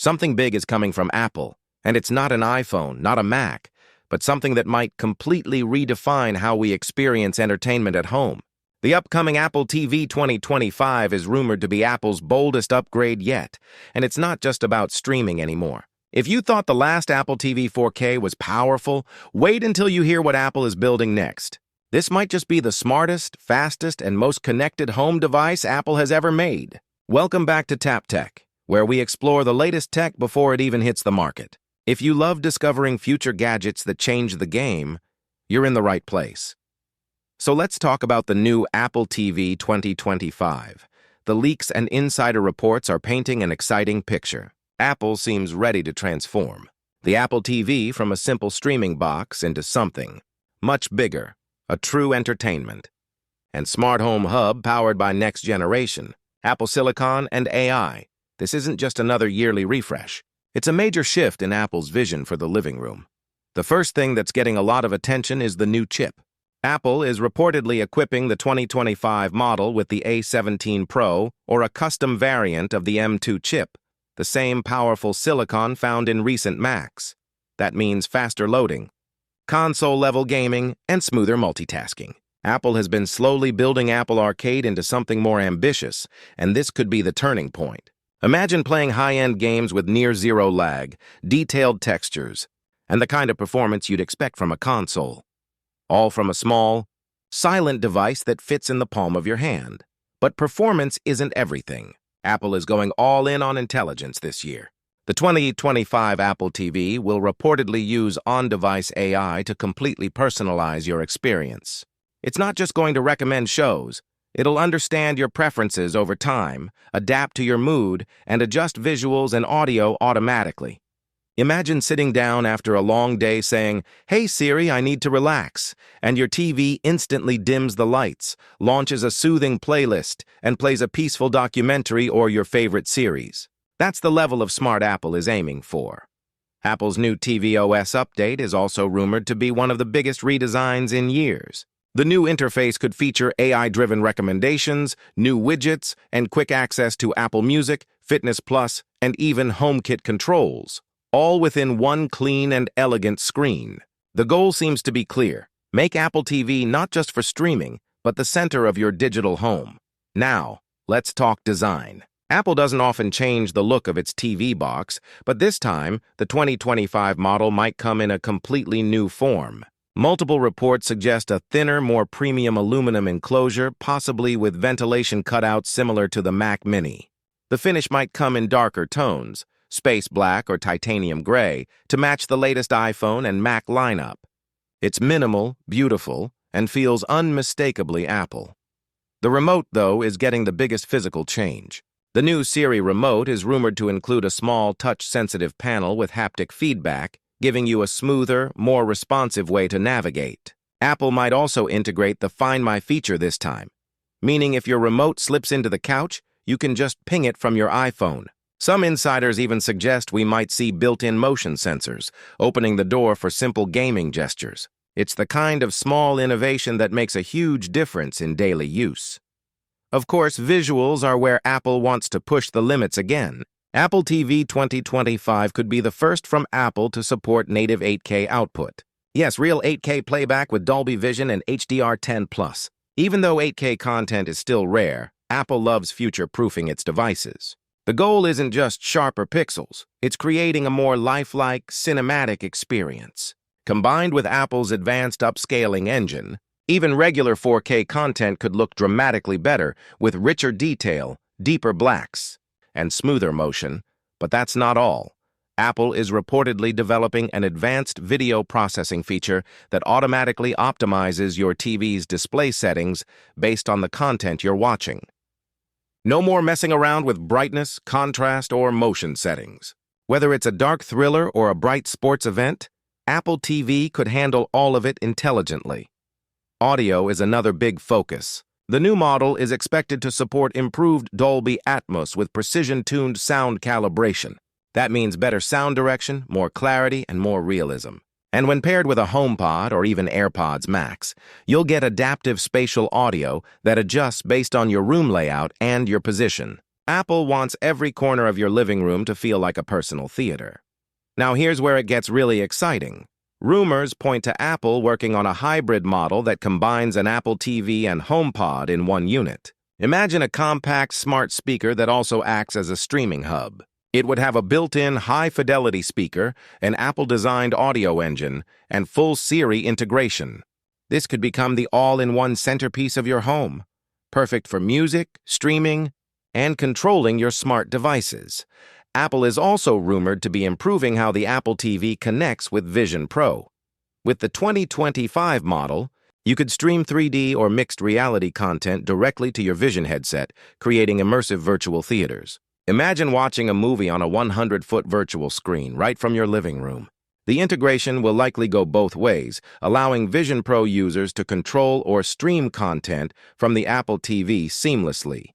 Something big is coming from Apple, and it's not an iPhone, not a Mac, but something that might completely redefine how we experience entertainment at home. The upcoming Apple TV 2025 is rumored to be Apple's boldest upgrade yet, and it's not just about streaming anymore. If you thought the last Apple TV 4K was powerful, wait until you hear what Apple is building next. This might just be the smartest, fastest, and most connected home device Apple has ever made. Welcome back to Tap Tech, where we explore the latest tech before it even hits the market. If you love discovering future gadgets that change the game, you're in the right place. So let's talk about the new Apple TV 2025. The leaks and insider reports are painting an exciting picture. Apple seems ready to transform the Apple TV from a simple streaming box into something much bigger, a true entertainment and smart home hub powered by next generation, Apple Silicon and AI. This isn't just another yearly refresh. It's a major shift in Apple's vision for the living room. The first thing that's getting a lot of attention is the new chip. Apple is reportedly equipping the 2025 model with the A17 Pro, or a custom variant of the M2 chip, the same powerful silicon found in recent Macs. That means faster loading, console-level gaming, and smoother multitasking. Apple has been slowly building Apple Arcade into something more ambitious, and this could be the turning point. Imagine playing high-end games with near-zero lag, detailed textures, and the kind of performance you'd expect from a console. All from a small, silent device that fits in the palm of your hand. But performance isn't everything. Apple is going all in on intelligence this year. The 2025 Apple TV will reportedly use on-device AI to completely personalize your experience. It's not just going to recommend shows. It'll understand your preferences over time, adapt to your mood, and adjust visuals and audio automatically. Imagine sitting down after a long day saying, "Hey Siri, I need to relax," and your TV instantly dims the lights, launches a soothing playlist, and plays a peaceful documentary or your favorite series. That's the level of smart Apple is aiming for. Apple's new tvOS update is also rumored to be one of the biggest redesigns in years. The new interface could feature AI-driven recommendations, new widgets, and quick access to Apple Music, Fitness Plus, and even HomeKit controls, all within one clean and elegant screen. The goal seems to be clear. Make Apple TV not just for streaming, but the center of your digital home. Now, let's talk design. Apple doesn't often change the look of its TV box, but this time, the 2025 model might come in a completely new form. Multiple reports suggest a thinner, more premium aluminum enclosure, possibly with ventilation cutouts similar to the Mac Mini. The finish might come in darker tones, space black or titanium gray, to match the latest iPhone and Mac lineup. It's minimal, beautiful, and feels unmistakably Apple. The remote, though, is getting the biggest physical change. The new Siri remote is rumored to include a small, touch-sensitive panel with haptic feedback, giving you a smoother, more responsive way to navigate. Apple might also integrate the Find My feature this time, meaning if your remote slips into the couch, you can just ping it from your iPhone. Some insiders even suggest we might see built-in motion sensors, opening the door for simple gaming gestures. It's the kind of small innovation that makes a huge difference in daily use. Of course, visuals are where Apple wants to push the limits again. Apple TV 2025 could be the first from Apple to support native 8K output. Yes, real 8K playback with Dolby Vision and HDR10+. Even though 8K content is still rare, Apple loves future-proofing its devices. The goal isn't just sharper pixels, it's creating a more lifelike, cinematic experience. Combined with Apple's advanced upscaling engine, even regular 4K content could look dramatically better with richer detail, deeper blacks, and smoother motion. But that's not all. Apple is reportedly developing an advanced video processing feature that automatically optimizes your TV's display settings based on the content you're watching. No more messing around with brightness, contrast, or motion settings. Whether it's a dark thriller or a bright sports event, Apple TV could handle all of it intelligently. Audio is another big focus. The new model is expected to support improved Dolby Atmos with precision-tuned sound calibration. That means better sound direction, more clarity, and more realism. And when paired with a HomePod or even AirPods Max, you'll get adaptive spatial audio that adjusts based on your room layout and your position. Apple wants every corner of your living room to feel like a personal theater. Now here's where it gets really exciting. Rumors point to Apple working on a hybrid model that combines an Apple TV and HomePod in one unit. Imagine a compact smart speaker that also acts as a streaming hub. It would have a built-in high-fidelity speaker, an Apple-designed audio engine, and full Siri integration. This could become the all-in-one centerpiece of your home, perfect for music, streaming, and controlling your smart devices. Apple is also rumored to be improving how the Apple TV connects with Vision Pro. With the 2025 model, you could stream 3D or mixed reality content directly to your Vision headset, creating immersive virtual theaters. Imagine watching a movie on a 100-foot virtual screen right from your living room. The integration will likely go both ways, allowing Vision Pro users to control or stream content from the Apple TV seamlessly.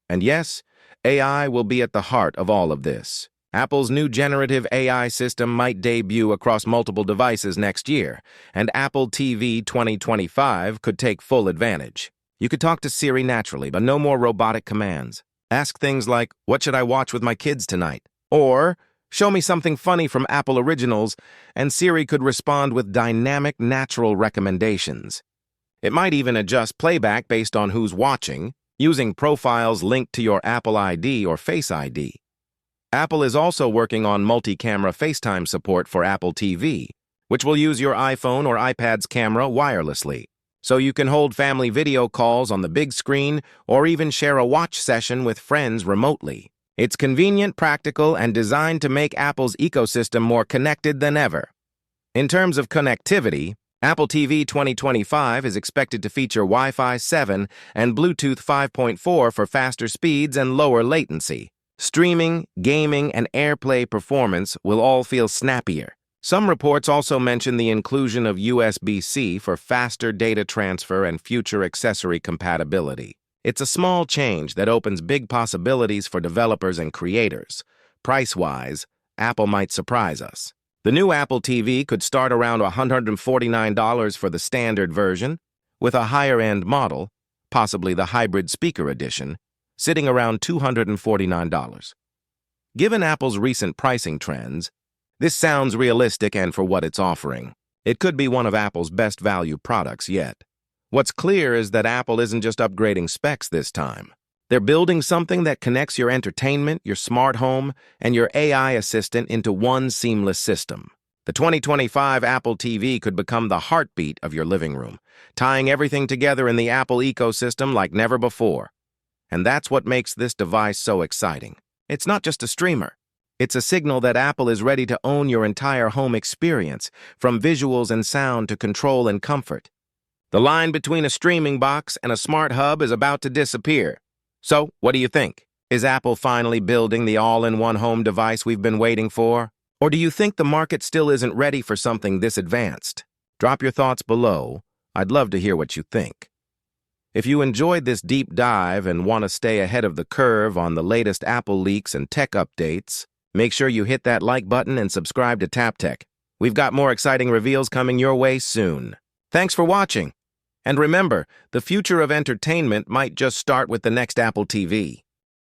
And yes, AI will be at the heart of all of this. Apple's new generative AI system might debut across multiple devices next year, and Apple TV 2025 could take full advantage. You could talk to Siri naturally, but no more robotic commands. Ask things like, "What should I watch with my kids tonight?" Or, "Show me something funny from Apple Originals," and Siri could respond with dynamic, natural recommendations. It might even adjust playback based on who's watching, using profiles linked to your Apple ID or Face ID. Apple is also working on multi-camera FaceTime support for Apple TV, which will use your iPhone or iPad's camera wirelessly, so you can hold family video calls on the big screen or even share a watch session with friends remotely. It's convenient, practical, and designed to make Apple's ecosystem more connected than ever. In terms of connectivity, Apple TV 2025 is expected to feature Wi-Fi 7 and Bluetooth 5.4 for faster speeds and lower latency. Streaming, gaming, and AirPlay performance will all feel snappier. Some reports also mention the inclusion of USB-C for faster data transfer and future accessory compatibility. It's a small change that opens big possibilities for developers and creators. Price-wise, Apple might surprise us. The new Apple TV could start around $149 for the standard version, with a higher-end model, possibly the hybrid speaker edition, sitting around $249. Given Apple's recent pricing trends, this sounds realistic and for what it's offering. It could be one of Apple's best value products yet. What's clear is that Apple isn't just upgrading specs this time. They're building something that connects your entertainment, your smart home, and your AI assistant into one seamless system. The 2025 Apple TV could become the heartbeat of your living room, tying everything together in the Apple ecosystem like never before. And that's what makes this device so exciting. It's not just a streamer. It's a signal that Apple is ready to own your entire home experience, from visuals and sound to control and comfort. The line between a streaming box and a smart hub is about to disappear. So, what do you think? Is Apple finally building the all-in-one home device we've been waiting for? Or do you think the market still isn't ready for something this advanced? Drop your thoughts below. I'd love to hear what you think. If you enjoyed this deep dive and want to stay ahead of the curve on the latest Apple leaks and tech updates, make sure you hit that like button and subscribe to TapTech. We've got more exciting reveals coming your way soon. Thanks for watching. And remember, the future of entertainment might just start with the next Apple TV.